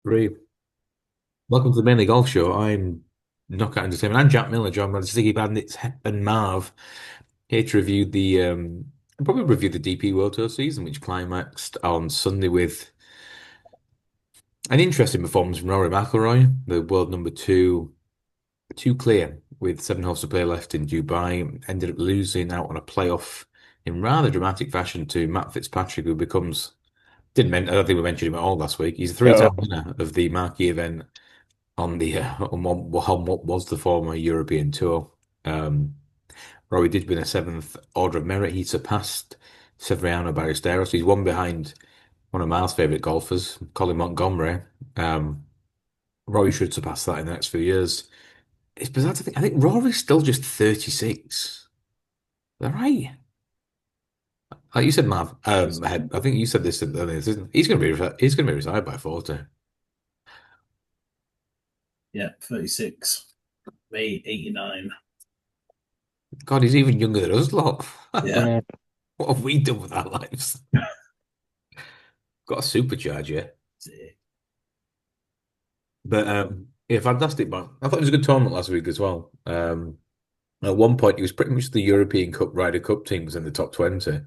Ray, welcome to the Mainly Golf Show. I'm Knockout Entertainment. I'm Jack Miller, joined by the Sticky Bandits, Hep and Marv, here to review probably review the DP World Tour season, which climaxed on Sunday with an interesting performance from Rory McIlroy, the world number two clear with 7 holes to play left in Dubai. Ended up losing out on a playoff in rather dramatic fashion to Matt Fitzpatrick, who becomes didn't men- I don't think we mentioned him at all last week. He's a Oh, three-time winner of the marquee event on the on what was the former European Tour. Um, Rory did win a seventh Order of Merit. He surpassed Severiano Ballesteros. He's one behind one of Miles' favourite golfers, Colin Montgomery. Um, Rory should surpass that in the next few years. It's bizarre to think. I think Rory's still just 36. Is that right? Like you said, Mav. I think you said this earlier. He's going to he's going to be retired by 40. yeah, 36, May 89. God, he's even younger than us, lot. Yeah. What Yeah. have we done with our lives? Got a supercharger. But yeah, fantastic, man. I thought it was a good tournament last week as well. At one point, it was pretty much the European Cup Ryder Cup team was in the top 20.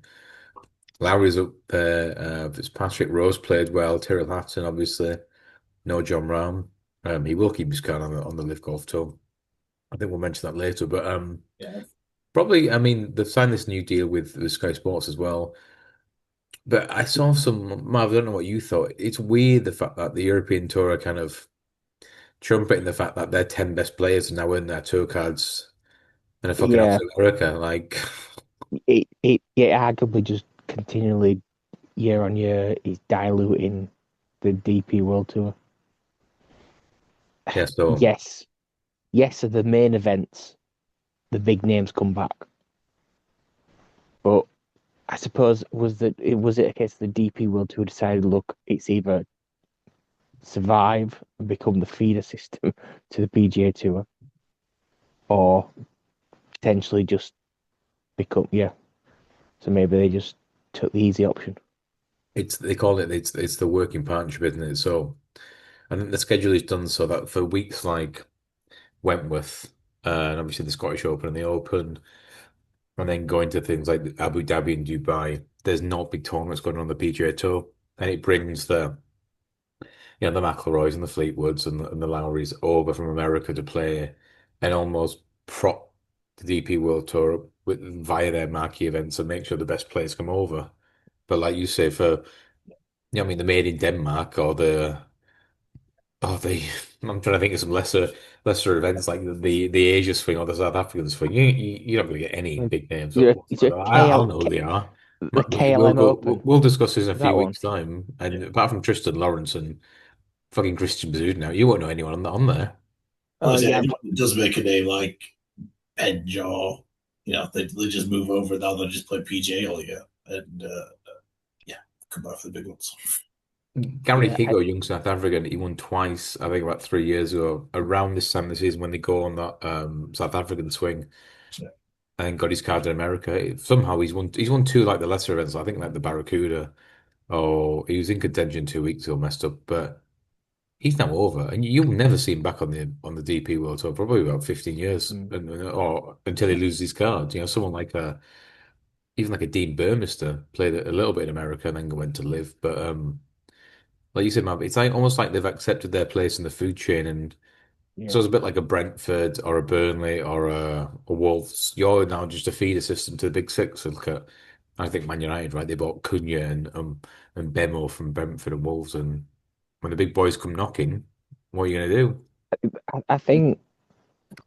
Lowry's up there. Fitzpatrick Rose played well. Tyrrell Hatton, obviously. No John Rahm. He will keep his card on the Live Golf Tour. I think we'll mention that later. But Yeah. probably, I mean, they've signed this new deal with Sky Sports as well. But I saw some, Marv, I don't know what you thought. It's weird the fact that the European Tour are kind of trumpeting the fact that their 10 best players are now in their tour cards and are fucking off Yeah, to America. Like, it arguably just continually year on year is diluting the DP World Tour. yeah, so Yes, yes, of the main events, the big names come back, but I suppose was it a case the DP World Tour decided, look, it's either survive and become the feeder system to the PGA Tour, or potentially just become, yeah. So maybe they just took the easy option. they call it it's the working partnership, isn't it? So I think the schedule is done so that for weeks like Wentworth and obviously the Scottish Open and the Open, and then going to things like Abu Dhabi and Dubai, there's not big tournaments going on the PGA Tour, and it brings the McIlroys and the Fleetwoods and the Lowrys over from America to play and almost prop the DP World Tour via their marquee events and make sure the best players come over. But like you say, I mean, the Made in Denmark or the I'm trying to think of some lesser events like the Asia swing or the South African swing. You're not going to get any Like, big names. it's a I'll know who they are. the We'll KLM go. Open, We'll discuss this in a few that one. weeks' time. And apart from Tristan Lawrence and fucking Christian Bazoo now, you won't know anyone on there. Oh Honestly, yeah, anyone that does make a name like Edge or they just move over now. They just play PJ all year, and yeah, come back for the big ones. Gary yeah, Higo, young South African, he won twice, I think about 3 years ago, around this time of the season when they go on that South African swing Yeah. and got his card in America. Somehow he's won two like the lesser events, I think like the Barracuda. Oh, he was in contention 2 weeks ago, messed up, but he's now over, and you'll never see him back on the DP World Tour probably about 15 years, mm, or until he loses his card. Someone like even like a Dean Burmester played a little bit in America and then went to live, but like you said, man, it's like almost like they've accepted their place in the food chain, and so yeah. it's a bit like a Brentford or a Burnley or a Wolves. You're now just a feeder system to the big six. And look at, I think Man United, right? They bought Cunha and Bemo from Brentford and Wolves, and when the big boys come knocking, what are you gonna do? I think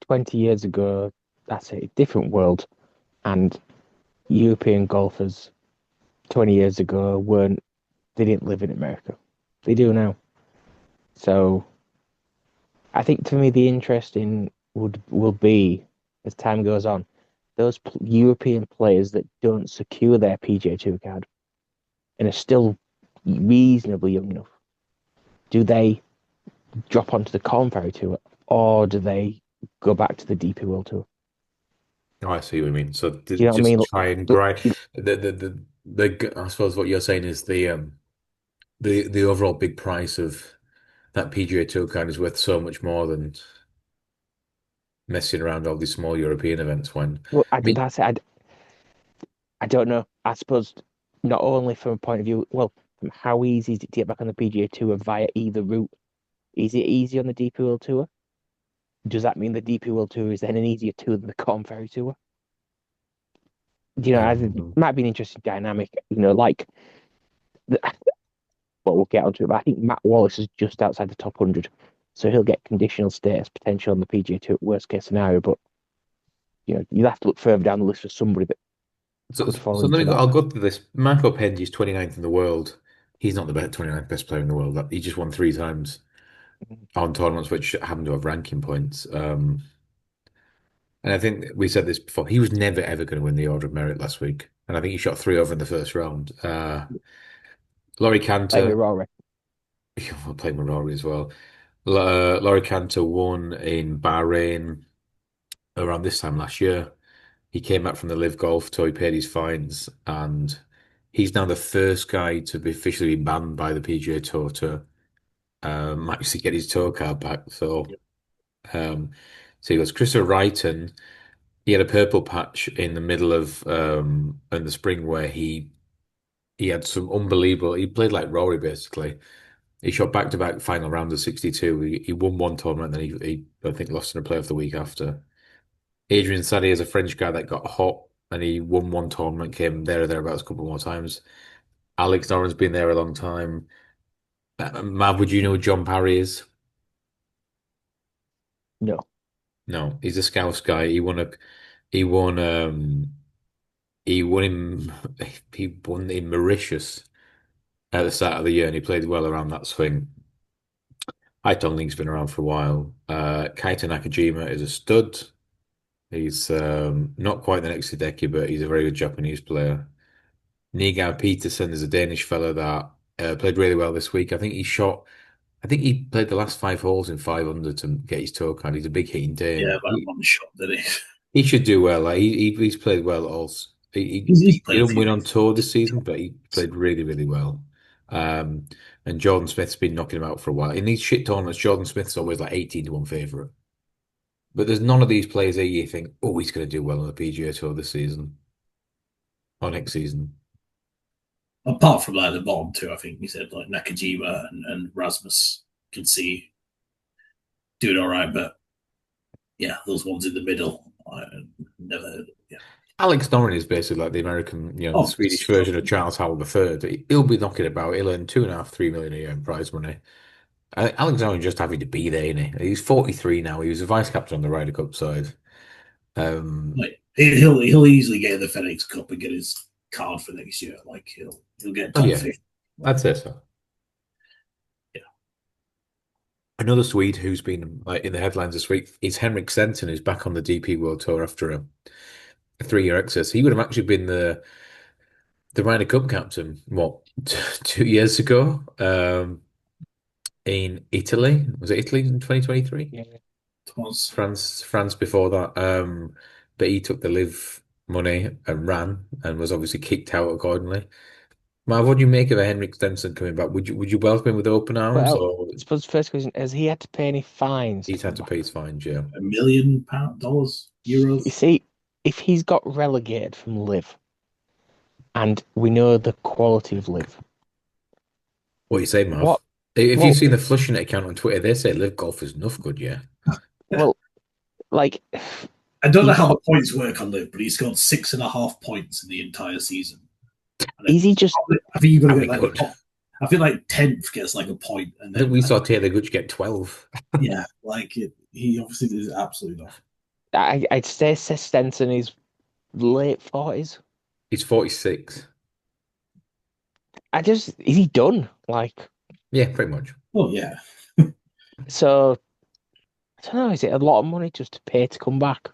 20 years ago, that's a different world, and European golfers 20 years ago weren't. They didn't live in America. They do now. So I think for me the interesting would will be as time goes on, those European players that don't secure their PGA Tour card and are still reasonably young enough. Do they drop onto the Corn Ferry Tour, or do they go back to the DP World Tour? Oh, I see what you mean. So Do you know what I just mean? try and grind. I suppose what you're saying is the overall big price of that PGA Tour card is worth so much more than messing around all these small European events. When Well, I mean, that's it. I don't know. I suppose not only from a point of view, well, from how easy is it to get back on the PGA Tour via either route? Is it easy on the DP World Tour? Does that mean the DP World Tour is then an easier tour than the Corn Ferry Tour? It um, might be an interesting dynamic. Like the, well, we'll get onto it. But I think Matt Wallace is just outside the top 100, so he'll get conditional status potential on the PGA Tour. Worst case scenario, but you'll have to look further down the list for somebody that so, could fall so let into me go. that. I'll go through this. Marco Pendi's 29th in the world. He's not the best 29th best player in the world. He just won three times on tournaments which happen to have ranking points. And I think we said this before. He was never ever going to win the Order of Merit last week, and I think he shot three over in the first round. Laurie Playing with Cantor, Rory. we're playing with Rory as well. Laurie Cantor won in Bahrain around this time last year. He came back from the Live Golf Tour, he paid his fines, and he's now the first guy to be officially banned by the PGA Tour to actually get his tour card back. Um, so he goes, Christopher Wrighton. He had a purple patch in the middle of in the spring where he had some unbelievable. He played like Rory basically. He shot back to back final rounds of 62. He won one tournament, then he I think lost in a playoff the week after. Adrian Sadie is a French guy that got hot and he won one tournament, came there or thereabouts a couple more times. Alex Noren's been there a long time. Mav, would you know who John Parry is? No, No, he's a Scouse guy. He won he won him he won in Mauritius at the start of the year and he played well around that swing. Haitong Li's been around for a while. Kaito Nakajima is a stud. He's not quite the next Hideki, but he's a very good Japanese player. Nigel Peterson is a Danish fella that played really well this week. I think he played the last five holes in 5 under to get his tour card. He's a big hitting Yeah, Dane. about one shot, did he? He should do well. Like he's played well also. He's He played a didn't few win on events. tour this season, but he played really, really well. Um, and Jordan Smith's been knocking him out for a while. In these shit tournaments, Jordan Smith's always like 18 to 1 favourite. But there's none of these players here you think, oh, he's going to do well on the PGA Tour this season or next season. Apart from like the bottom two, I think we said like Nakajima and Rasmus can see doing all right, but yeah, those ones in the middle, I never heard of. Yeah. Alex Noren is basically like the American, the Oh, Swedish version of Charles Howell III. He'll be knocking about. He'll earn 2.5, 3 million a year in prize money. Alex Noren just happy to be there, isn't he? He's 43 now. He was a vice captain on the Ryder Cup side. like he'll easily get the FedEx Cup and get his card for next year. Like he'll get Oh top yeah, 50. I'd say so. Yeah. Another Swede who's been like in the headlines this week is Henrik Stenson, who's back on the DP World Tour after a 3 year excess. He would have actually been the Ryder Cup captain, what, 2 years ago, in Italy. Was it Italy in 2023? yeah. It was. France before that. But he took the live money and ran and was obviously kicked out accordingly. Marv, what do you make of a Henrik Stenson coming back? Would you welcome him with open arms, Well, or I suppose the first question, has he had to pay any fines to he's had come to pay back? his fines? Yeah. £1 million, You euros. see, if he's got relegated from Live, and we know the quality of Live, What do you say, Marv? what? If you've Well, seen the Flushing account on Twitter, they say Live Golf is enough good, yeah. well, like I don't know he's how the got. points work on Liv, but he scored 6.5 points in the entire season. And Is he just? I think you've got to That'd get be like the good. top. I feel like 10th gets like a point, and I think then we saw Taylor Gooch get 12. yeah, like he obviously did absolutely enough. I'd say Stenson is late 40s. He's 46. Is he done? Like, Yeah, pretty much. Oh yeah, so I don't know. Is it a lot of money just to pay to come back?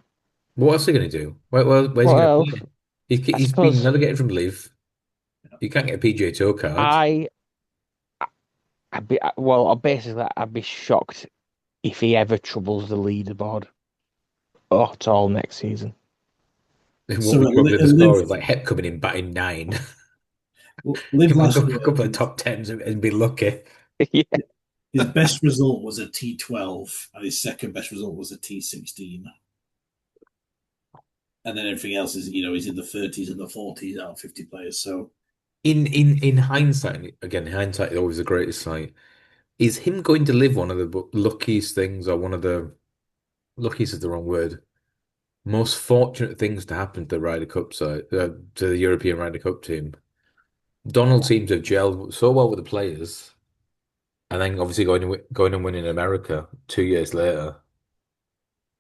What else are you going to do? Where's he going to Well, play? I He's been suppose relegated from Live. You can't get a PGA Tour card. I, I'd be shocked if he ever troubles the leaderboard at all next season. What so would at, you want Li- with at the Liv, score of like Hep coming in batting 9? Liv Give him a last couple, year, couple of top tens and be lucky. Yeah. his best result was a T12, and his second best result was a T16. And then everything else is, he's in the 30s and the 40s out of 50 players. So In hindsight, again, hindsight is always the greatest sight. Is him going to live one of the luckiest things, or one of the luckiest is the wrong word, most fortunate things to happen to the Ryder Cup side, to the European Ryder Cup team? Donald seems to have gelled so well with the players, and then obviously going and winning America 2 years later.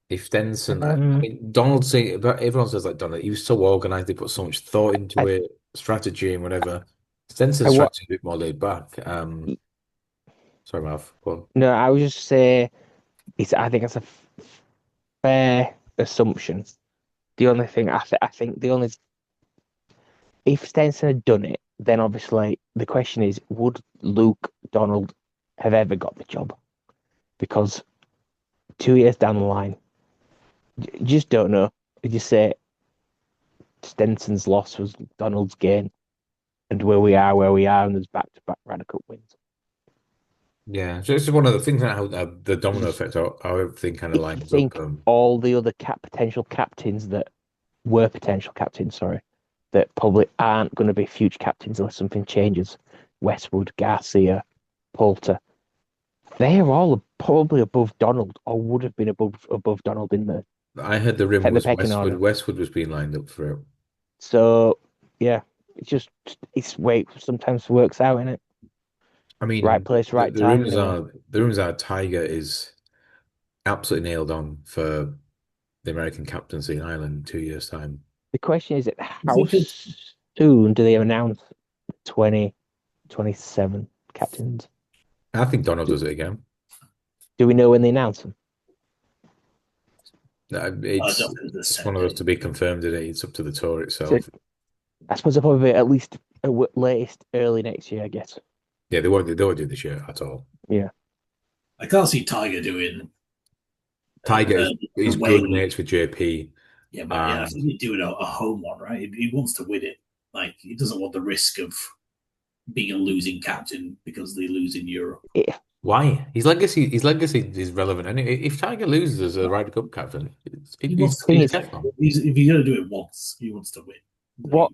If Stenson, I Um, mean, Donald saying, but everyone says like Donald, he was so organized, they put so much thought into I, it, strategy and whatever. Stenson's trying what? to be a bit more laid back. Sorry, Marv. Go on. No, I would just say it's. I think it's a fair assumption. The only thing I think the only if Stenson had done it, then obviously the question is, would Luke Donald have ever got the job? Because 2 years down the line, you just don't know. You just say Stenson's loss was Donald's gain, and where we are, and there's back-to-back Ryder Cup wins. Yeah, so it's one of the things that how the domino Just effect, how everything kind of if you lines up. think all the other potential captains that were potential captains, sorry, that probably aren't going to be future captains unless something changes. Westwood, Garcia, Poulter, they're all probably above Donald, or would have been above Donald in I heard the rim the was pecking Westwood. order. Westwood was being lined up for it. So yeah, it's just it's way sometimes works out in it. I Right mean, place, the, right the time. rumors are the rumors are Tiger is absolutely nailed on for the American captaincy in Ireland in 2 years' time. The question is, is how he good? soon do they announce 2027 captains? I think Donald Do, does it again. do we know when they announce them? I It's don't think there's a it's one set of those to date. be confirmed today. It's up to the tour So itself. I suppose they'll probably be at least latest early next year, I guess. Yeah, they won't do this year at all. Yeah. I can't see Tiger doing Tiger the is good way. mates with JP, Yeah, but yeah, I and think he's doing a home one, right? He wants to win it. Like he doesn't want the risk of being a losing captain because they lose in Europe. It, why? His legacy is relevant. And if Tiger loses as a Ryder Cup captain, He he's wants to. thing he's is, Teflon. If you're going to do it once, he wants to win. what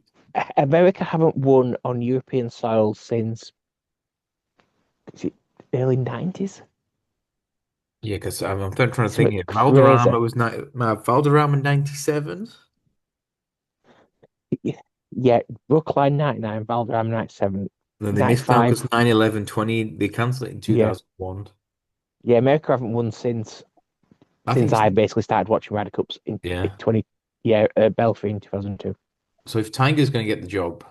America haven't won on European soil since is it early 90s? Yeah, because I'm trying to It's think. Here. crazy. Valderrama in '97. Yeah, Brookline 99, Valderrama 97, Then they missed out 95. because 9/11/20. They cancelled it in Yeah. 2001. Yeah, America haven't won since I think it's I basically started watching Ryder Cups in yeah. 20 Belfry in 2002. So if Tiger's going to get the job,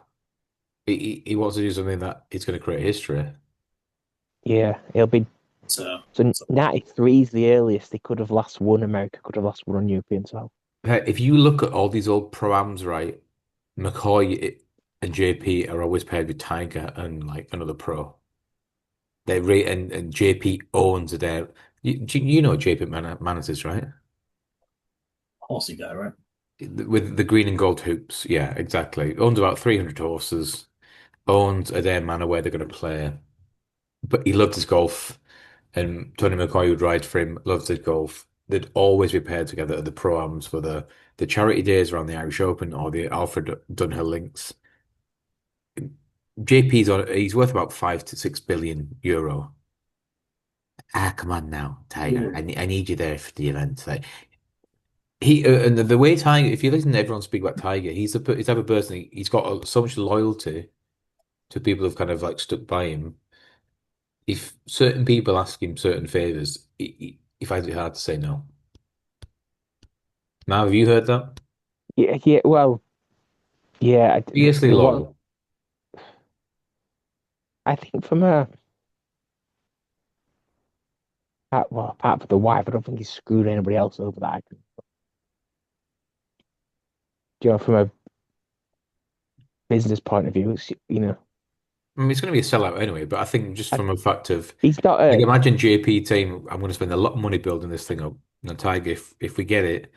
he wants to do something that is going to create history. Yeah, it'll be so So 93 is the earliest they could have last won. America could have last won on European soil. If you look at all these old pro-ams, right, and JP are always paired with Tiger and like another pro. They rate and JP owns their. You know JP Manis is right horsey guy, right? with the green and gold hoops. Yeah, exactly. Owns about 300 horses. Owns a their manor where they're going to play. But he loved his golf, and Tony McCoy would ride for him. Loved his golf. They'd always be paired together at the pro-ams for the charity days around the Irish Open or the Alfred Dunhill Links. He's worth about 5 to 6 billion euro. Ah, come on now, Tiger. Ooh. I need you there for the event. Like and the way Tiger, if you listen to everyone speak about Tiger, he's the type of person. He's got so much loyalty to people who've kind of like stuck by him. If certain people ask him certain favors, he finds it hard to say no. Now, have you heard that? Yeah, yeah. Well, yeah. Fiercely There was. loyal. I think apart from the wife, I don't think he's screwed anybody else over that. From a business point of view, I mean, it's going to be a sellout anyway, but I think just I, from a fact of he's not like a imagine JP team, I'm going to spend a lot of money building this thing up. And Tiger, if we get it,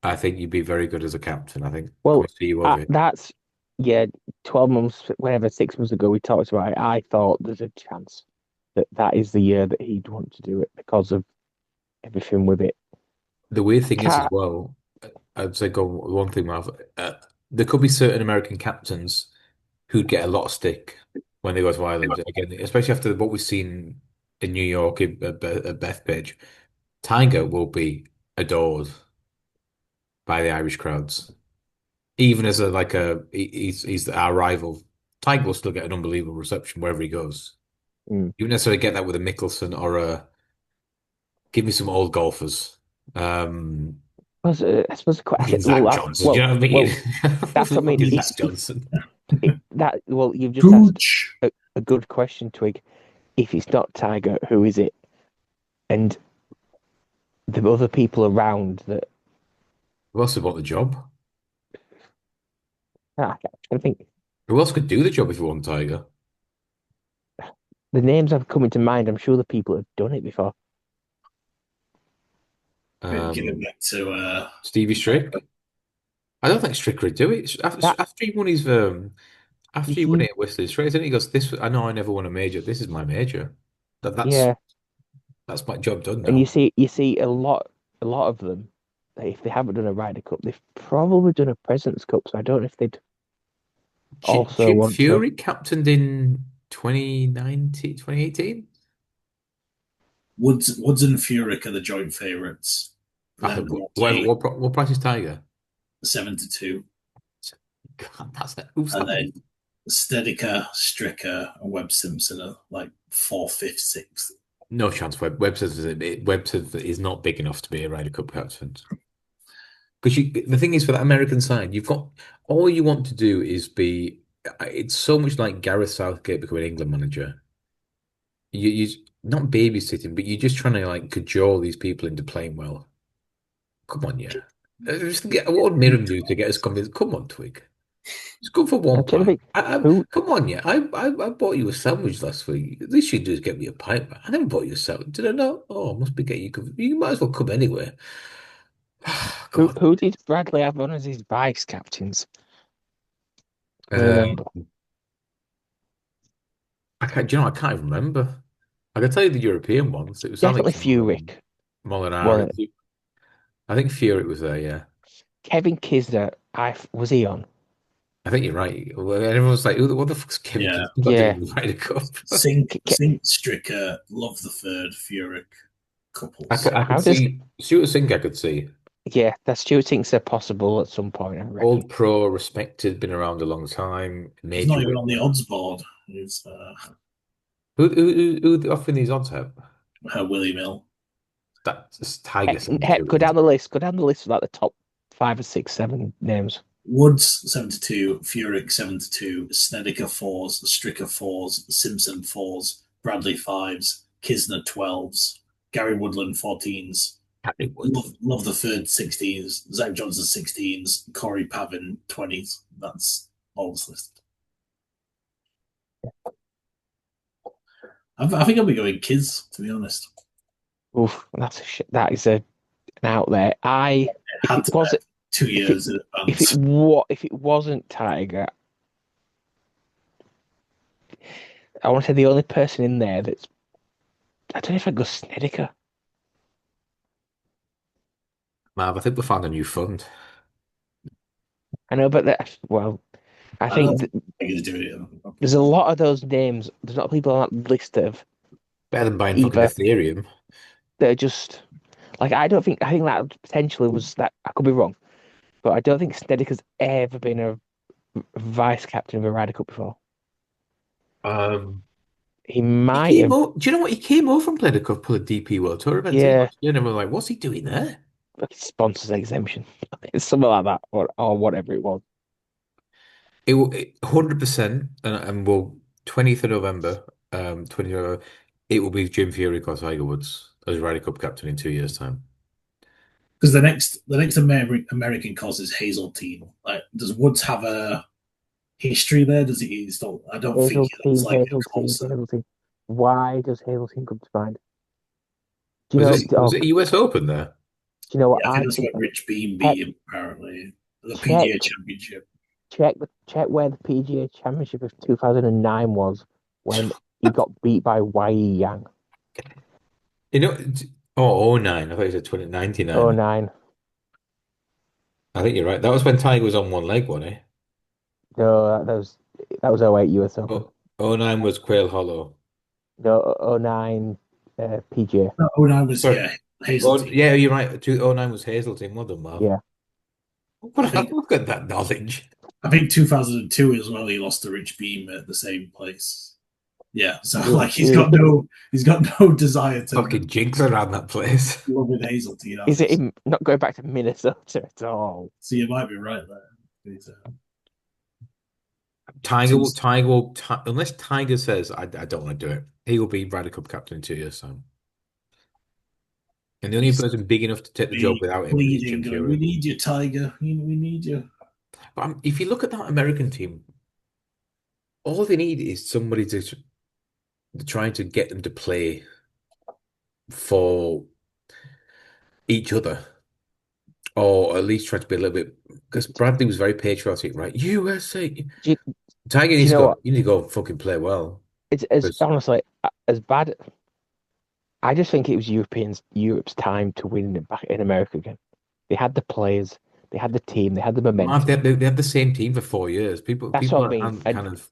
I think you'd be very good as a captain. I think I well. would see you of it. That's yeah. 12 months, whatever, 6 months ago, we talked about it. I thought there's a chance that is the year that he'd want to do it because of everything with it. The weird thing is as Cat, well, I'd say go one thing, Marv. There could be certain American captains who'd get a lot of stick when they go to Ireland. Again, especially after what we've seen in New York at Bethpage. Tiger will be adored by the Irish crowds. Even as he's our rival. Tiger will still get an unbelievable reception wherever he goes. mm, You wouldn't necessarily get that with a Mickelson or a give me some old golfers. Um, I suppose I fucking said, well, Zach Johnson. Do you know what I mean? well, that's what I mean. Fucking Zach Johnson. Well, you've just asked Gooch. a good question, Twig. If it's not Tiger, who is it? And the other people around that Who else would want the job? I think Who else could do the job if you want Tiger? the names have come into mind. I'm sure the people have done it before. Give it Um, back to Stevie Strick. I don't think Strick would do it. That After he won you after he won see, it at Whistler Straits, and he goes, "This I know I never won a major. This is my major. That yeah, that's my job done and now." you see a lot of them. If they haven't done a Ryder Cup, they've probably done a Presidents Cup. So I don't know if they'd also Jim want to. Fury captained in 2019, 2018. Woods and Furyk are the joint favourites. Then Bronte What price is Tiger? 7-2, God, that's it. Who's and that? then Snedeker, Stricker, and Webb Simpson are like fourth, fifth, sixth. No chance. Webb says that he's not big enough to be a Ryder Cup captain. Because the thing is, for that American side, you've got all you want to do is be. It's so much like Gareth Southgate becoming England manager. You not babysitting, but you're just trying to like cajole these people into playing well. Come on, yeah. What would Miram do to get us convinced? Come on, Twig. It's good for I'm one trying to pint. think who Come on, yeah. I bought you a sandwich last week. At least you do is get me a pint. I never bought you a sandwich. Did I not? Oh, I must be getting you. You might as well come anyway. God. who did Bradley have on as his vice captains? I Uh, remember. I can't. Do you know? I can't even remember. I can tell you the European ones. It was Definitely Alex Furyk. Molinari. Well, I think Fury was there. Yeah, Kevin Kisner, was he on? I think you're right. Well, everyone's like, "What the fuck's Kevin Yeah, Keegan got to do Yeah. with the Ryder Cup?" Sink, Stricker, love the third, Furyk couples. I could How does see Stuart Singh. I could see Yeah, that Stuart thinks they're possible at some point, I reckon. old pro, respected, been around a long time, He's not major even on the winner. odds board. He's Who offering these odds have? Willie Mill. That's Tiger Go 72. down the list. Go down the list of like the top 5 or 6, 7 names. Woods 7-2, Furyk 7-2, Snedeker fours, Stricker fours, Simpson fours, Bradley fives, Kisner 12s, Gary Woodland 14s, Harry Wood. love the third 16s, Zach Johnson 16s, Corey Pavin 20s. That's all this list. I think I'll be going kids, to be honest. Oof, that is an out there. If Had it to was bet 2 if it years in advance. if it wasn't Tiger, I want to say the only person in there that's I don't know if I'd go Snedeker. Mav, I think we found a new fund. I know, but well, I I don't think think he's doing it. there's a lot of those names. There's a lot of people on that list that have Better than buying fucking either Ethereum. they're just like I think that potentially was that I could be wrong, but I don't think Snedeker's ever been a vice captain of a Ryder Cup before. Um, He might have, Do you know what? He came over and played a couple of DP World Tour events yeah, last year, and we're like, what's he doing there? like sponsors exemption, something like that, or whatever it was. It will 100%, and we'll 20th of November, 20th of November, it will be Jim Furyk or Tiger Woods as Ryder Cup captain in 2 years' time. Because the next American course is Hazeltine. Like, does Woods have a history there? Does he? Still, I don't think it's Hazeltine, like a Hazeltine, course. Hazeltine. Why does Hazeltine come to mind? Do you Was know? it was it US Open there? Do you know what Yeah, I think I that's think? where Rich Beam Check, beat him. Apparently, the check, PGA Championship. check where the PGA Championship of 2009 was when he got beat by Wei Yang. You know, oh, 09. I thought you said 2099. 09. I think you're right. That was when Tiger was on one leg, wasn't he? No, that was 08 US Open. Oh, oh 09 was Quail Hollow. No, 09 PGA. No, 09 was, Sorry. yeah, Oh, Hazeltine. yeah, you're right. 09 was Hazeltine. Well done, Marv. Yeah. I What, think look at that knowledge. I think 2002 as well. He lost to Rich Beam at the same place. Yeah, so Yeah. like he's got no desire to Fucking jinx around that place. love in Hazeltine. Is it him not going back to Minnesota at all? So you might be right there. It's, Unless Tiger says, I don't want to do it, he will be Ryder Cup captain in 2 years' time. And the only he's person big enough to take the job be without him is bleeding, Jim going, "We Furyk. need you, Tiger. We need you." But if you look at that American team, all they need is somebody to trying to get them to play for each other, or at least try to be a little bit. Because Bradley was very patriotic, right? USA. Do you, Tiger do you needs to know go. what? You need to go and fucking play well. It's as Because honestly as bad. I just think it was Europe's time to win back in America again. They had the players, they had the team, they had the Marv, momentum. they had the same team for 4 years. People, That's people what I mean. aren't And kind of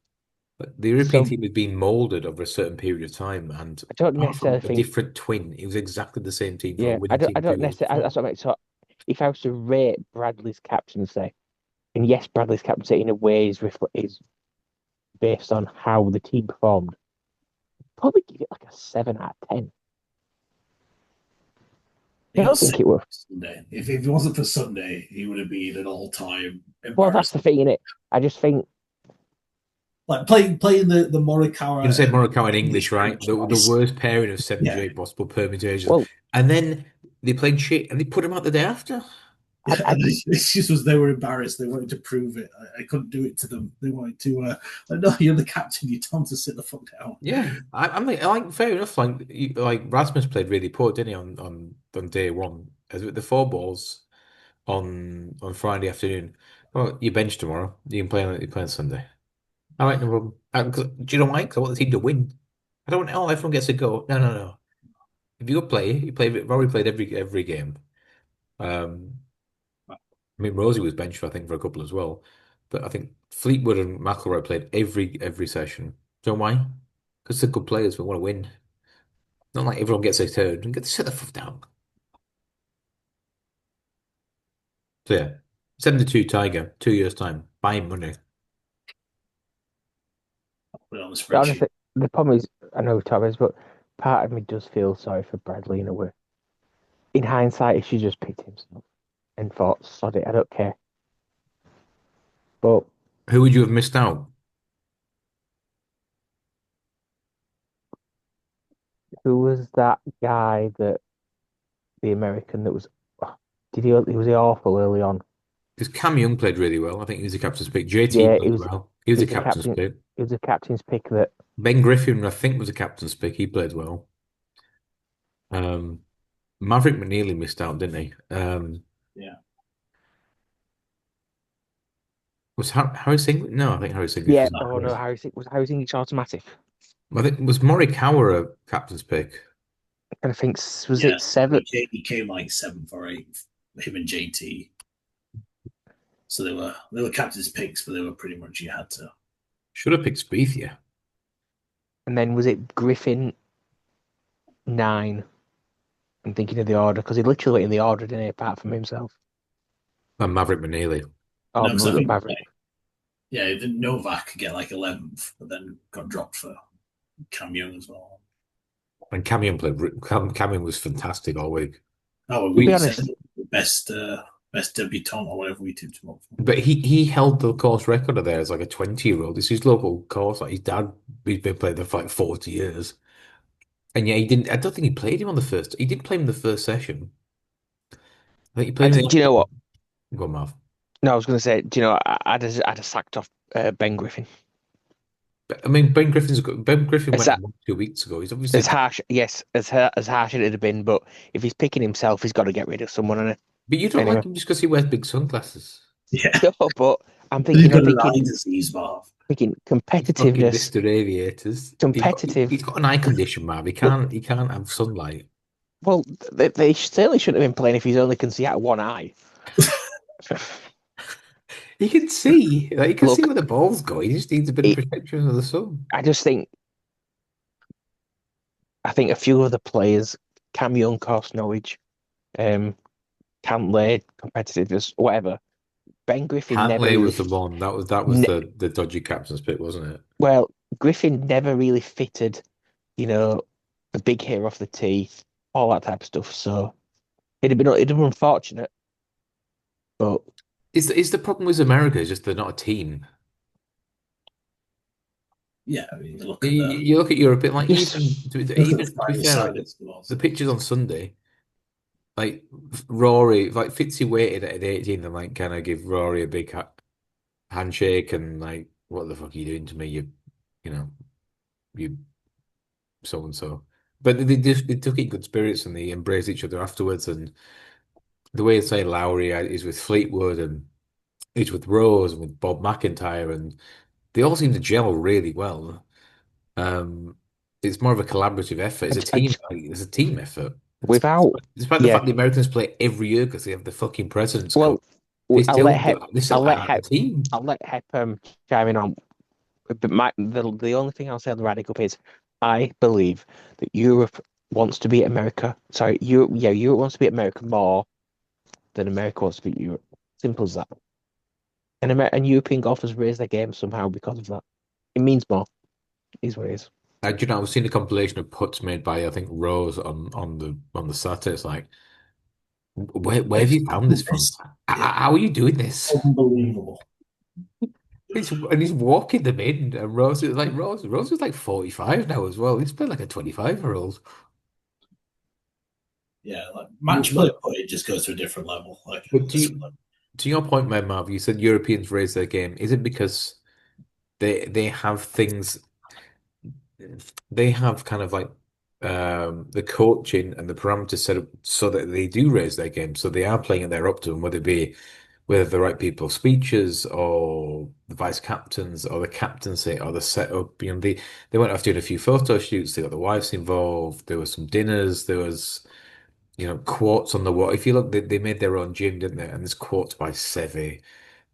the European so team had been molded over a certain period of time, and I don't apart from necessarily a think, different twin, it was exactly the same team for a yeah, winning I team two don't years necessarily. before. That's what I mean. So if I was to rate Bradley's captaincy, and yes, Bradley's captaincy in a way is based on how the team performed, probably give it like a 7 out of 10. He I got don't sick think it was. Sunday. If it wasn't for Sunday, he would have been an all-time Well, that's the embarrassment. thing in it. I just think, Like playing the You can Morikawa say and Morikawa in English English, right? The twice. worst pairing of seven Yeah, J possible permutations, well, and then they played shit and they put him out the day after. I and it's just was they were embarrassed. They wanted to prove it. I couldn't do it to them. They wanted to. Like, no, you're the captain. You tell them to sit the fuck down. Yeah, I'm like fair enough. Like Rasmus played really poor, didn't he, on day one? As with the four balls on Friday afternoon. Well, you bench tomorrow. You play on Sunday. All right, no problem. 'Cause do you know why? 'Cause I want the team to win. I don't want. Oh, everyone gets a go. No, no, no. If you go play, you play. Rory played every game. Um, I mean, Rosie was benched, I think, for a couple as well. But I think Fleetwood and McIlroy played every session. Do you know why? Because they're good players. We want to win. Not like everyone gets a turn and get to sit the fuck down. So yeah, 72 Tiger, 2 years time. Buy money. Put it on the But spreadsheet. honestly, the problem is, I know Thomas, but part of me does feel sorry for Bradley in a way. In hindsight, he should just picked himself and thought, sod it, I don't care. But Who would you have missed out? who was that guy that the American that was? Was he awful early on? Because Cam Young played really well. I think he was a captain's pick. JT Yeah, played well. He was it a was a captain's captain. pick. It was a captain's pick that Ben Griffin, I think, was a captain's pick. He played well. Um, Maverick McNeely missed out, didn't he? Yeah. Was Harry English? No, I think Harry English yeah. was not Oh no, great. Harry English automatic. I think was Morikawa a captain's pick? I think was Yeah. it seven? He came like seventh or eighth. Him and JT. So they were captain's picks, but they were pretty much you had to. Should have picked Spieth, yeah. And then was it Griffin 9? I'm thinking of the order because he literally went in the order, didn't he? Apart from himself. And Maverick McNeely. Oh, No, because I was it think Maverick? yeah, didn't Novak get like 11th, but then got dropped for Cam Young as well. And Cam Young was fantastic all week. Oh, To be we said honest, best debutant or whatever we tipped him up for. But he held the course record of there as like a 20-year-old. It's his local course. Like his dad, he's been playing there for like 40 years. And yeah, he didn't. I don't think he played him on the first. He didn't play him in the first session. I think he played him do you know what? Go on, Marv. No, I was going to say, do you know, I'd have sacked off Ben Griffin. But, I mean, Ben Griffin As went that, on 2 weeks ago. He's obviously. as harsh, yes, as harsh as it'd have been, but if he's picking himself, he's got to get rid of someone on it. But you don't Anyway, like him just because he wears big sunglasses. Yeah, no, but I'm He's thinking, I'm got an thinking, eye disease, Marv. thinking Fucking competitiveness, Mr. Aviators. competitive. He's got an eye condition, man. Look, He can't have sunlight. well, they certainly shouldn't have been playing if he's only can see out of one eye. He can see. Like, he can see Look, where the ball's going. He just needs a bit of it, protection of the sun. I just think, I think a few of the players, Cam Young, course knowledge, um, Cantlay, competitiveness, whatever. Ben Griffin never Hatley really, was the one. That was ne the dodgy captain's pick, wasn't it? well, Griffin never really fitted, you know, the big hitter off the tee, all that type of stuff. So it'd have been unfortunate, but Is the problem with America is just they're not a team? Yeah, I mean, look You, at the you look at Europe, like just look at the even to be fiery fair, side like of the the pictures on Sunday, like Rory, like Fitzy waited at the 18th and like kind of give Rory a big handshake and like, what the fuck are you doing to me? You know, you so and so. But they took it in good spirits and they embraced each other afterwards. And the way say Lowry is with Fleetwood and he's with Rose and with Bob McIntyre and they all seem to gel really well. It's more of a collaborative effort. It's a team. It's a team effort. without, Despite the yeah. fact the Americans play every year because they have the fucking President's Cup, Well, I'll let they I'll still let are a Hep team. I'll let Hep chime in on. But the only thing I'll say on the Ryder Cup is I believe that Europe wants to beat America. Sorry, Europe wants to beat America more than America wants to beat Europe. Simple as that. And European golfers raise their game somehow because of that. It means more. Is what it is. Do you know, I've seen a compilation of putts made by I think Rose on the Saturday. It's like, where have you found this from? this. Yeah, How are you doing this? unbelievable. He's walking them in, and Rose is like Rose is like 45 now as well. He's playing like a 25-year-old. Yeah, like But, match play play just goes to a different level. Like but this one. to your point, Marv, you said Europeans raise their game. Is it because they have things they have kind of like the coaching and the parameters set up so that they do raise their game, so they are playing at their optimum, whether it be with the right people's speeches or the vice captains or the captaincy or the setup. You know, they went off doing a few photo shoots. They got the wives involved. There was some dinners. There was quotes on the wall. If you look, they made their own gym, didn't they? And there's quotes by Seve.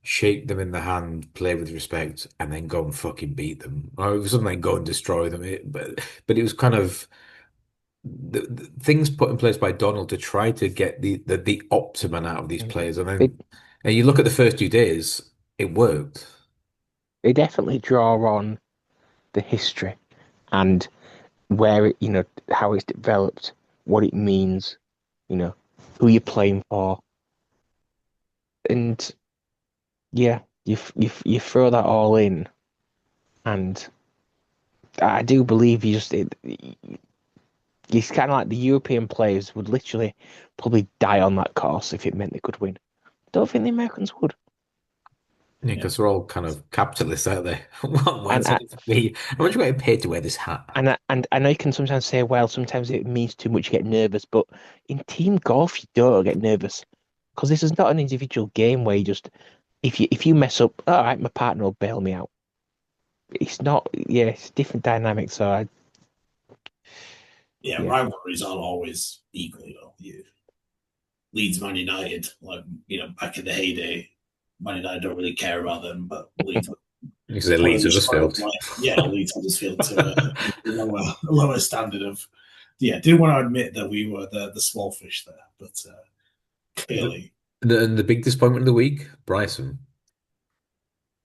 Shake them in the hand, play with respect, and then go and fucking beat them. Or it was something like go and destroy them. But it was kind of the things put in place by Donald to try to get the optimum out of these Mm. players. They And you look at the first 2 days, it worked. they definitely draw on the history and where it, how it's developed, what it means, you know, who you're playing for, and yeah, you throw that all in, and I do believe it's kind of like the European players would literally probably die on that course if it meant they could win. Don't think the Americans would. Yeah, Yeah, because they're all kind of capitalists out there. And What's in it for me? How much am I getting paid to wear this hat? and I know you can sometimes say, well, sometimes it means too much, you get nervous, but in team golf, you don't get nervous because this is not an individual game where you just if you mess up, all right, my partner will bail me out. It's not, yeah, it's different dynamics. So yeah. yeah, Rivalries aren't always equal. You Leeds Man United, like back in the heyday, Man United don't really care about them, but Leeds Because they're kind Leeds of destroyed Huddersfield. like Leeds Huddersfield to a lower standard of didn't want to admit that we were the small fish there, but The, clearly and the big disappointment of the week, Bryson.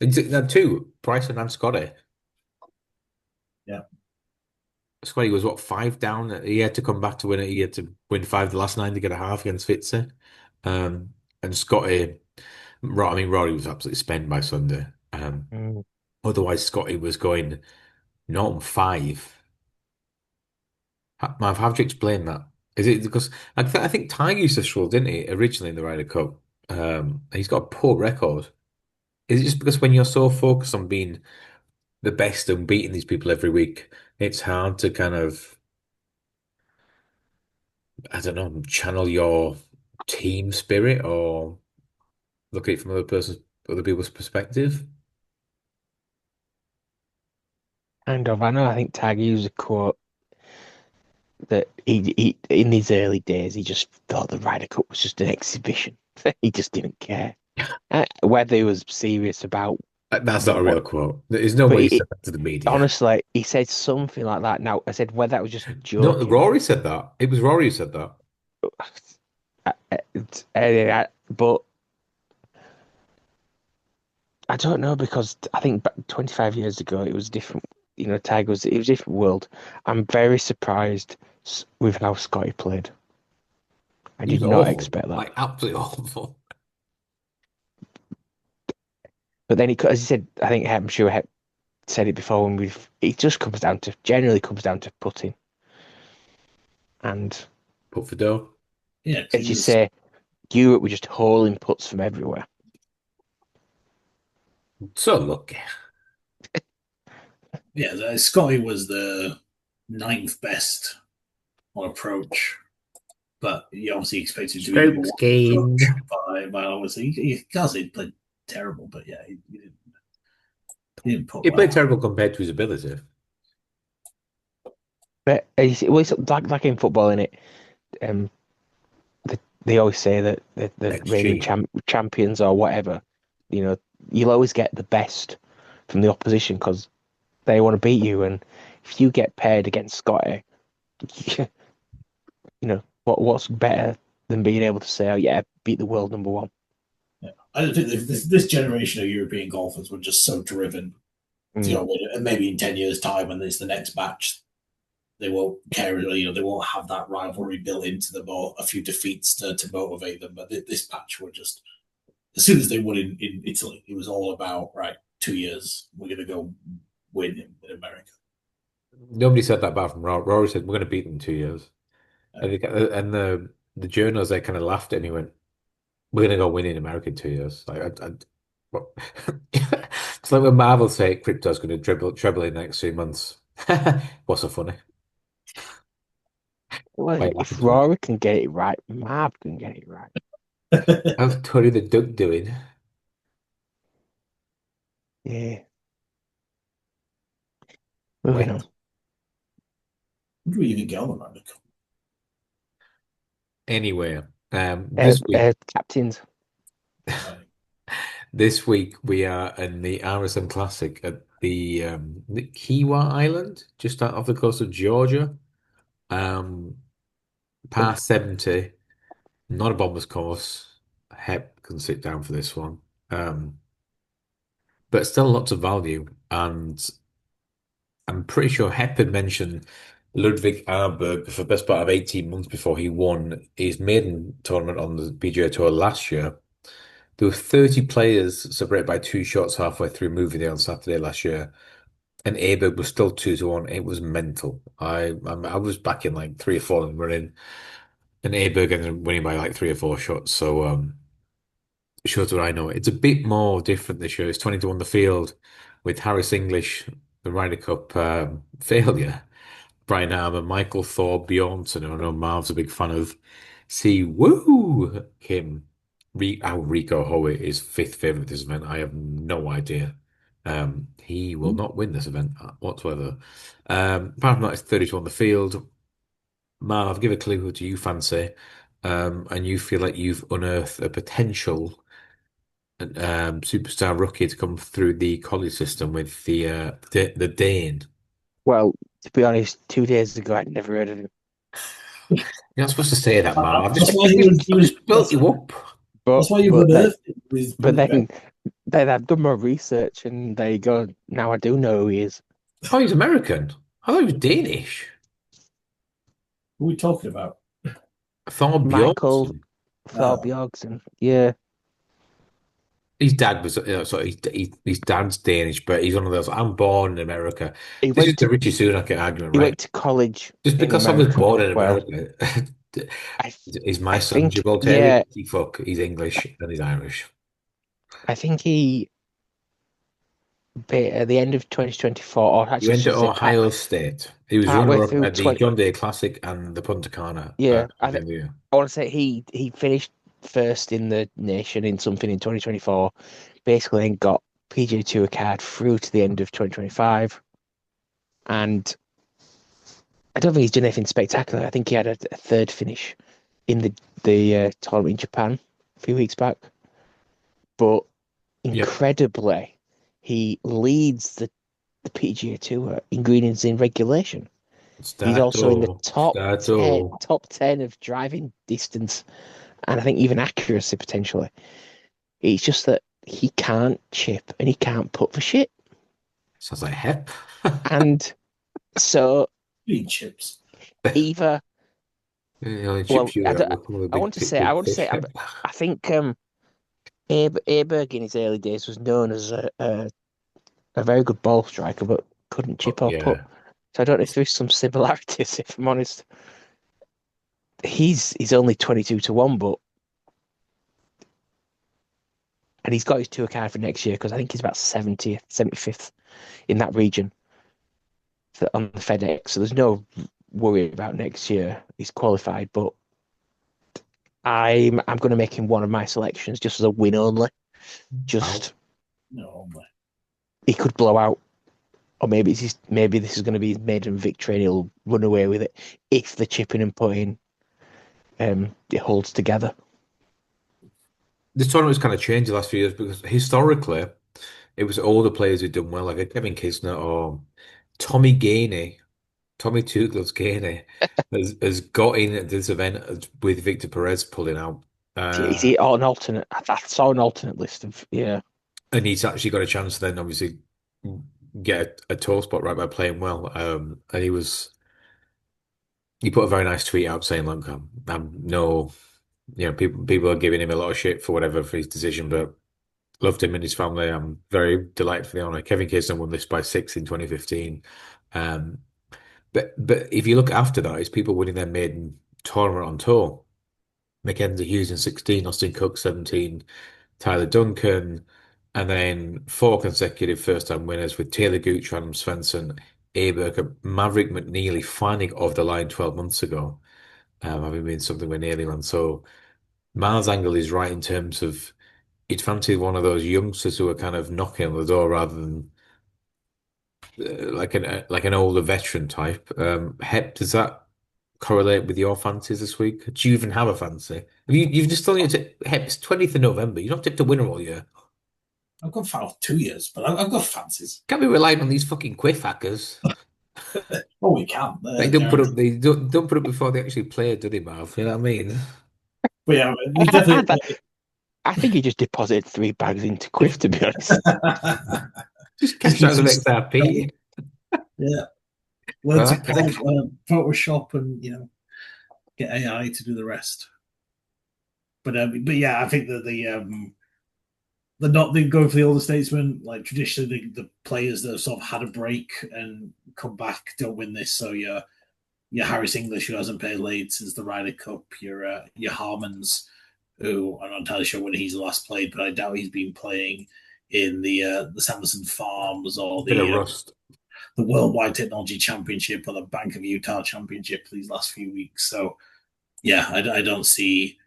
No, two, Bryson and Scotty. yeah. Scotty was what, 5 down? He had to come back to win it. He had to win five the last nine to get a half against Fitzy. And Scotty, I mean, Rory was absolutely spent by Sunday. mm, Otherwise, Scotty was going not on five. Mav, how do you explain that? Is it because I think Tiger used to struggle, didn't he, originally in the Ryder Cup? He's got a poor record. Is it just because when you're so focused on being the best and beating these people every week, it's hard to kind of, I don't know, channel your team spirit or look at it from another person's. other people's perspective. Kind of. I know. I think Tiger used a quote that he in his early days he just thought the Ryder Cup was just an exhibition. He just didn't care whether he was serious about That's not a what. real quote. There's no But way he said that to the media. honestly, he said something like that. Now I said whether that was just No, joking. Rory said that. It was Rory who said that. But I don't know because I think 25 years ago it was different. You know, Tiger was it was a different world. I'm very surprised with how Scotty played. I He did was not awful, expect that. like absolutely awful. But then as you said, I think I'm sure Hep said it before when we've. It just comes down to generally comes down to putting, and Put for dough. Yeah, 'cause he as you was. say, Europe were just hauling putts from everywhere. So lucky. Yeah, Scotty was the ninth best on approach, but he obviously expected to be number Strokes one on gained. approach by obviously he can't say he played terrible, but yeah, he didn't put He played well. terrible compared to his ability. But well, it's like in football, in it. Um, they always say that the reigning XG. champions or whatever, you know, you'll always get the best from the opposition because they want to beat you. And if you get paired against Scotty, you know, what's better than being able to say, oh, yeah, beat the world number one? Yeah. I don't think this generation of European golfers were just so driven to Mm. win it. And maybe in 10 years' time, when it's the next match, they won't care. They won't have that rivalry built into them or a few defeats to motivate them. But this match were just as soon as they won in Italy, it was all about right. 2 years, we're going to go win in America. Nobody said that apart from Rory. Rory said, we're going to beat them in 2 years. Uh, And the journals, they kind of laughed at me when we're going to go win in America in 2 years. What- it's like when Marvel say crypto's going to treble in the next 3 months. What's so funny? Well, Why are you laughing if so much? Rory can get it right, Marv can get it right. How's Tony the Duck doing? Yeah, moving on. Wet. Would we even get on the Ryder Anyway, this week, Captains. Cup? this week we are in the RSM Classic at the Kiwa Island, just out off the coast of Georgia. Um, Par 70, not a bomber's course. Hep can sit down for this one. Um, but still lots of value. And I'm pretty sure Hep had mentioned Ludwig Aberg for the best part of 18 months before he won his maiden tournament on the PGA Tour last year. There were 30 players separated by 2 shots halfway through moving day on Saturday last year, and Aberg was still 2-1. It was mental. I was back in like 3 or 4 and running, and Aberg ended up winning by like 3 or 4 shots. So it shows what I know. It's a bit more different this year. It's 20-1 the field with Harris English, the Ryder Cup failure. Brian Harman, Michael Thor, Bjornsson, who I know Marv's a big fan of. See, woo him. Rico Howitt is fifth favorite of this event. I have no idea. He will not win this event whatsoever. Apart from that, it's 32 on the field. Marv, give a clue who do you fancy, and you feel like you've unearthed a potential superstar rookie to come through the college system with the Dane. Well, to be honest, 2 days ago I'd never heard of him. You're not supposed to say that, Marv. That's why he was. He I've was. just built you up. But That's why you've but then unearthed him with but probably better. then I've done my research and there you go. Now I do know who he is. Oh, he's American. I thought he was Danish. Who are we talking about? Thor Michael Bjornsson. Oh, Thorbjorgsen. Yeah. His dad was, so his dad's Danish, but he's one of those. I'm born in America. He This is went the to Richie Sunak argument, he right? went to college Just in because I was America born as in well. America, I is my I son think Gibraltarian? yeah, Fuck, he's English and he's Irish. I think he at the end of 2024, or He actually went to should say Ohio State. He was partway runner-up through at the 20. John Day Classic and the Punta Cana Yeah, at the end of the year. I want to say he finished first in the nation in something in 2024, basically then got PGA Tour card through to the end of 2025. And I don't think he's done anything spectacular. I think he had a third finish in the tournament in Japan a few weeks back. But Yep. incredibly, he leads the PGA Tour in greens in regulation. He's also in the Stato. top 10 of driving distance and I think even accuracy potentially. It's just that he can't chip and he can't put for shit. Sounds like Hep. And so Eat chips. either, The only chip well, shooter that will come with a big, I big want to fish say, Hep. I think Aberg in his early days was known as a very good ball striker, but couldn't Oh, chip or put. yeah. So I don't know if there's some similarities. If I'm honest, he's only 22 to 1, but and he's got his tour card for next year because I think he's about 70th, 75th in that region on the FedEx. So there's no worry about next year. He's qualified, but I'm going to make him one of my selections just as a win only. Wow. Just No, he could blow out, or maybe this is going to be his maiden victory and he'll run away with it if the chipping and putting it holds together. This tournament's kind of changed the last few years because historically it was older players who'd done well, like a Kevin Kisner or Tommy Gainey. Tommy Toothless Gainey has got in at this event with Victor Perez pulling out. Is Uh, he on alternate? I saw an alternate list of yeah. and he's actually got a chance to then obviously get a tour spot right by playing well. And he put a very nice tweet out saying, "Look, I'm no, people are giving him a lot of shit for whatever for his decision, but loved him and his family. I'm very delighted for the honor." Kevin Kisner won this by 6 in 2015. Um, but if you look after that, it's people winning their maiden tournament on tour. Mackenzie Hughes in 16, Austin Cook 17, Tyler Duncan, and then four consecutive first-time winners with Taylor Gooch, Adam Svensson, Aberg, Maverick McNeely finally got off the line 12 months ago, having been something we're nearly on. So Miles Angle is right in terms of you'd fancy one of those youngsters who are kind of knocking on the door rather than like an older veteran type. Hep, does that correlate with your fancies this week? Do you even have a fancy? You've just told me Hep, it's 20th of November. You're not tipped a winner all year. I've got foul 2 years, but I've got fancies. Can't be relying on these fucking quiff hackers. Oh, we can. They don't put up before they actually play, do they, Marv? You know what I mean? But yeah, we I, definitely. I think he just deposited 3 bags into Quiff, to be honest. Just Just cash need out some. some XRP. Yeah, learn to Right? I think Photoshop and get AI to do the rest. But yeah, I think that they're not they going for the older statesmen. Like traditionally, the players that have sort of had a break and come back don't win this. So your Harris English, who hasn't played late since the Ryder Cup, your Harmons, who I'm not entirely sure when he's last played, but I doubt he's been playing in the Sanderson Farms or bit of rust. the Worldwide Technology Championship or the Bank of Utah Championship these last few weeks. So yeah, I don't see.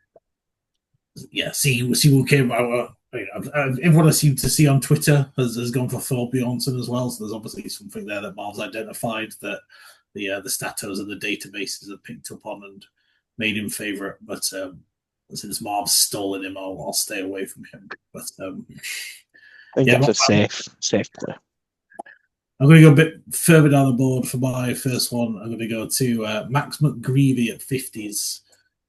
Yeah, see what came out. Everyone I seem to see on Twitter has gone for Thor Bjornsson as well. So there's obviously something there that Marv's identified that the statos and the databases have picked up on and made him favourite. But since Marv's stolen him, I'll stay away from him. But I think yeah, that's a safe play. I'm going to go a bit further down the board for my first one. I'm going to go to Max McGreevy at 50s.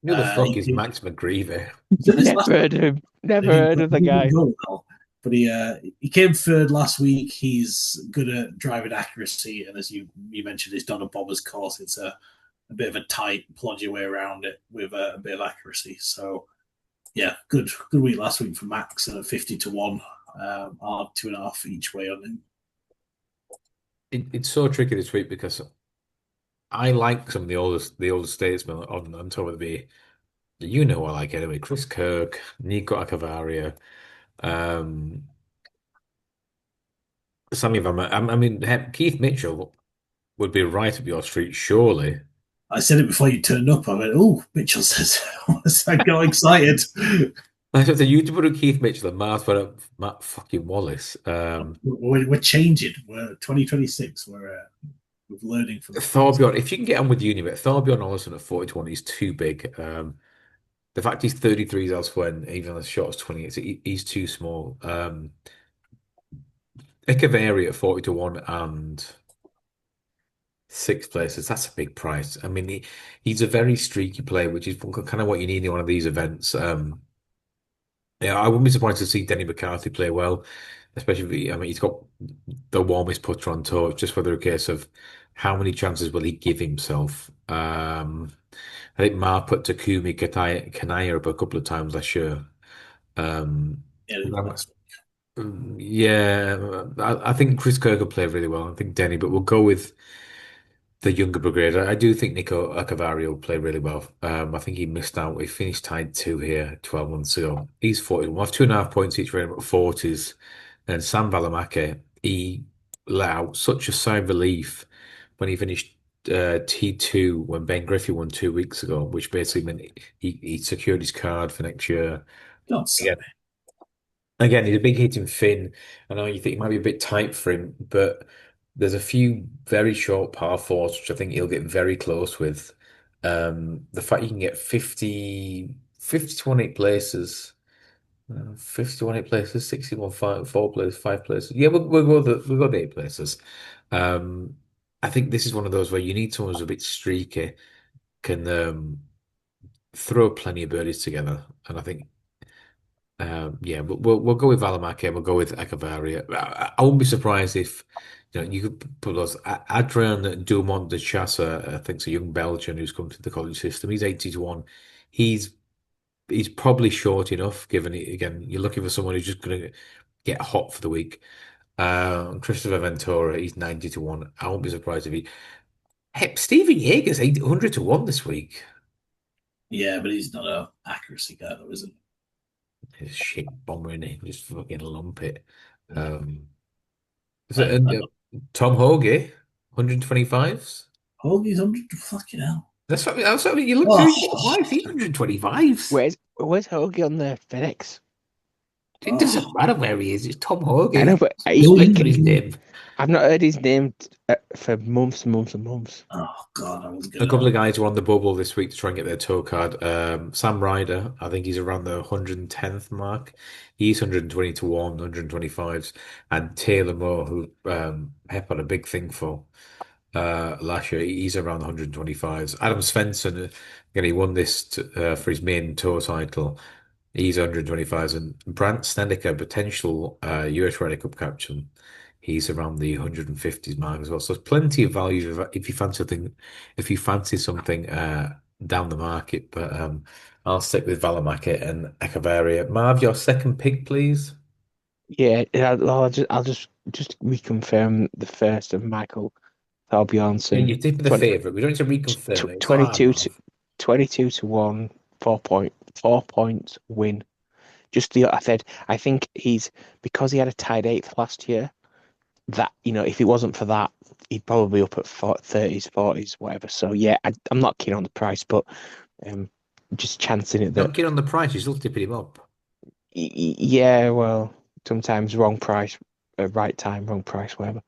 Who the fuck is Max McGreevy? Never heard of him. Never heard of the guy. Well. But he came third last week. He's good at driving accuracy, and as you mentioned, he's done a bomber's course. It's a bit of a tight, plod your way around it with a bit of accuracy. So yeah, good week last week for Max at 50 to 1. I'll have 2.5 each way on him. It's so tricky this week because I like some of the older statesmen on top of the you know I like anyway. Chris Kirk, Nico Acavaria, um, Sammy Van. I mean, Keith Mitchell would be right up your street, surely. I said it before you turned up. I went, "Oh, Mitchell says." I got excited. I said the YouTuber of Keith Mitchell and Matt fucking Wallace. We're changing. We're 2026. We're learning from the past. Thorbjorn, if you can get on with Unibet, Thorbjorn Olesen at 41 is too big. The fact he's 33 is elsewhere, and even as short as 28, he's too small. Echeverry at 40 to 1 and six places, that's a big price. I mean, he's a very streaky player, which is kind of what you need in one of these events. Yeah, I wouldn't be surprised to see Denny McCarthy play well, especially I mean, he's got the warmest putter on tour. It's just whether a case of how many chances will he give himself. I think Ma put Takumi Kanaya up a couple of times last year. Um, Yeah, um, yeah, I think Chris Kirk will play really well. I think Denny, but we'll go with the younger brigade. I do think Nico Acavario will play really well. I think he missed out. He finished tied two here 12 months ago. He's 40. We'll have 2.5 points each for him at 40s. And Sam Valimaki, he let out such a sigh of relief when he finished T2 when Ben Griffey won 2 weeks ago, which basically meant he secured his card for next year. God, Sammy. Again, he's a big hitting Finn. I know you think it might be a bit tight for him, but there's a few very short par fours, which I think he'll get very close with. The fact you can get 50 to 1 8 places, 50 to 1 8 places, 61 5, 4 places, 5 places. Yeah, we'll go the 8 places. Um, I think this is one of those where you need someone who's a bit streaky, can throw plenty of birdies together. And I think yeah, but we'll go with Valimaki. We'll go with Echevarria. I wouldn't be surprised if you could put those Adrian Dumont de Chassa. I think's a young Belgian who's come to the college system. He's 80 to 1. He's he's probably short enough. Given it again, you're looking for someone who's just going to get hot for the week. Christopher Ventura, he's 90 to 1. I won't be surprised if he. Heck, Stephen Yeager's 800 to 1 this week. Yeah, but he's not an accuracy guy, though, is he? He's a shit bomber in it. Just fucking lump it. Um, So, I, and, I, Tom Hoge, 125s. Hoagie's 100. Fucking hell. That's what I mean. You look through your Oh, wife, he's 125s. Where's Hoagie on the FedEx? It doesn't oh. matter where he is. It's Tom I know, Hoge. but Just Billion, making his billion. name. I've not heard his name for months and months and months. Oh, God, I was A going couple of to. guys were on the bubble this week to try and get their tour card. Sam Ryder, I think he's around the 110th mark. He's 120 to 1, 125s. And Taylor Moore, who Pep had a big thing for last year, he's around the 125s. Adam Svensson, again, he won this for his main tour title. He's 125s. And Brandt Snedeker, potential US Ryder Cup captain, he's around the 150s mark as well. So there's plenty of value if you fancy something down the market. But I'll stick with Valimaki and Echeverria. Marv, your second pick, please. Yeah, I'll just reconfirm the first of Michael Yeah, Thorbjornsen. you did the 20, favourite. We don't need to reconfirm it. It's not hard, 22 to Marv. 22 to 1, 4 points win. I think he's because he had a tied eighth last year. That if it wasn't for that, he'd probably be up at 30s, 40s, whatever. So yeah, I'm not keen on the price, but um, just chancing it that Not get on the price. You're still tipping him up. yeah, well, sometimes wrong price, right time, wrong price, whatever.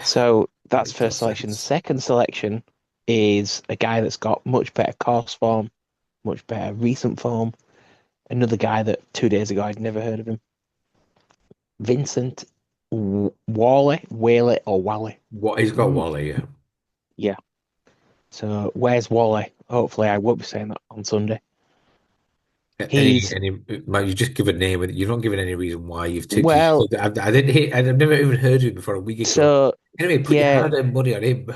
So that's Makes no first selection. The sense. second selection is a guy that's got much better course form, much better recent form. Another guy that 2 days ago I'd never heard of him. Vincent Whaley or Wally. What he's got, Wally. Yeah. Yeah. So where's Wally? Hopefully I won't be saying that on Sunday. He's Man, you just give a name and you're not giving any reason why you've tipped him. well, I didn't hear, I've never even heard of him before a week ago. so Anyway, put your yeah, hard-earned money on him.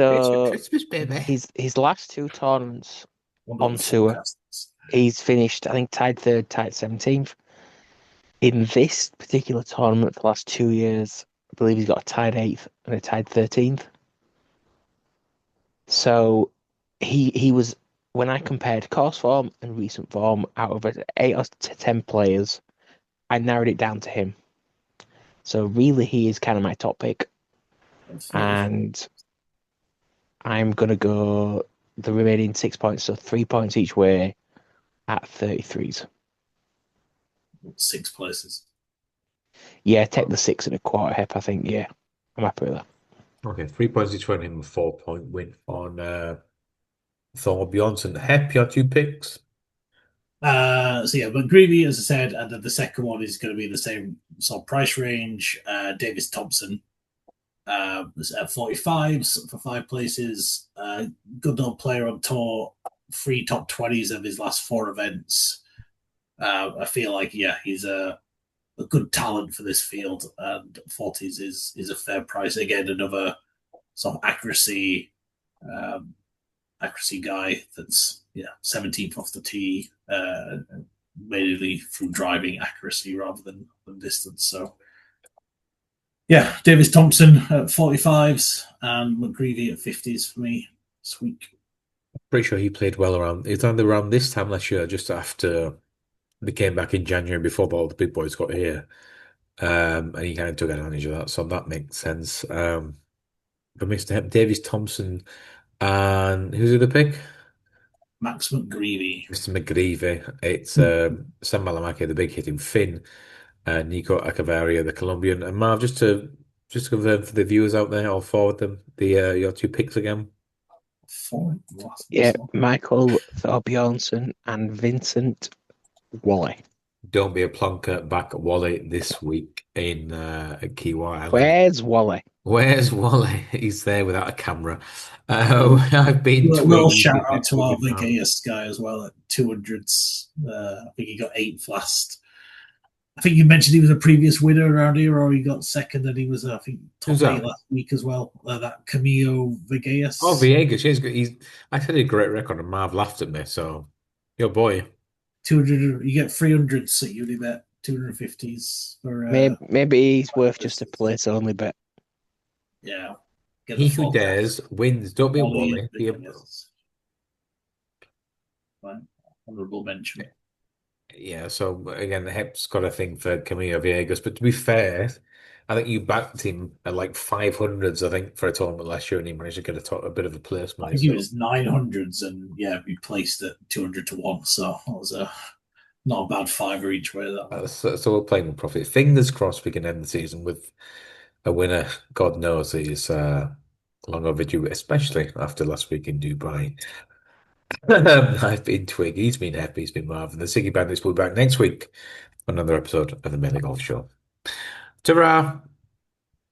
It's for so Christmas, baby. his last two tournaments One of on the tour, forecasters. he's finished, I think, tied third, tied 17th. In this particular tournament, the last 2 years, I believe he's got a tied eighth and a tied 13th. So he was when I compared course form and recent form out of 8 to 10 players, I narrowed it down to him. So really, he is kind of my top pick, Fair. and I'm gonna go the remaining 6 points, so 3 points each way at 33s. 6 places. Yeah, take the 6.25 Hep. I think. Yeah, I'm happy with that. Okay, 3 points each for him, a 4 point win on Thor Bjornsson. Hep, your two picks. So yeah, but Greavy, as I said, and then the second one is going to be the same sort of price range. Davis Thompson was at 45s for 5 places. Good old player on tour, 3 top 20s of his last 4 events. I feel like he's a good talent for this field, and 40s is a fair price. Again, another sort of um, accuracy guy that's 17th off the tee, mainly through driving accuracy rather than distance. So yeah, Davis Thompson at 45s and McGreevy at 50s for me this week. Pretty sure he played well around. He was either around this time last year, just after they came back in January before all the big boys got here. And he kind of took advantage of that, so that makes sense. But Mr. Hep, Davis Thompson, and who's the other pick? Max McGreevy. Mr. McGreevy. It's Sam Malamaki, the big hitting Finn, Nico Acavaria, the Colombian, and Marv. Just to confirm for the viewers out there, I'll forward them your two picks again. Yeah, Michael Thorbjornsen and Vincent Wally. Don't be a plonker back at Wally this week in Kiwi Island. Where's Wally? Where's Wally? He's there without a camera. I've been Little tweeting. shout out to our Vegas guy as well at 200s. I think he got 8th last. I think you mentioned he was a previous winner around here, or he got second, and he was, I think, top 8 last week as well. That Camilo Villegas. Oh, Villegas. He's actually a great record, and Marv laughed at me. So, your boy. 200. You get 300s at Unibet, 250s. For, maybe he's worth just a place only bet. Yeah. He who dares wins. Don't be a Wally. Honorable mention. Yeah, so again, the Hep's got a thing for Camilo Villegas, but to be fair, I think you backed him at like 500s, I think, for a tournament last year, and he managed to get a bit of a placement. I think he was 900s, and we placed at 200 to 1, so that was not a bad fiver each way. So we're playing with profit. Fingers crossed we can end the season with a winner. God knows he's long overdue, especially after last week in Dubai. I've been Twig, he's been happy, he's been Marvin. The Siggy Bandits will be back next week on another episode of the Mainly Golf Show. Ta-ra!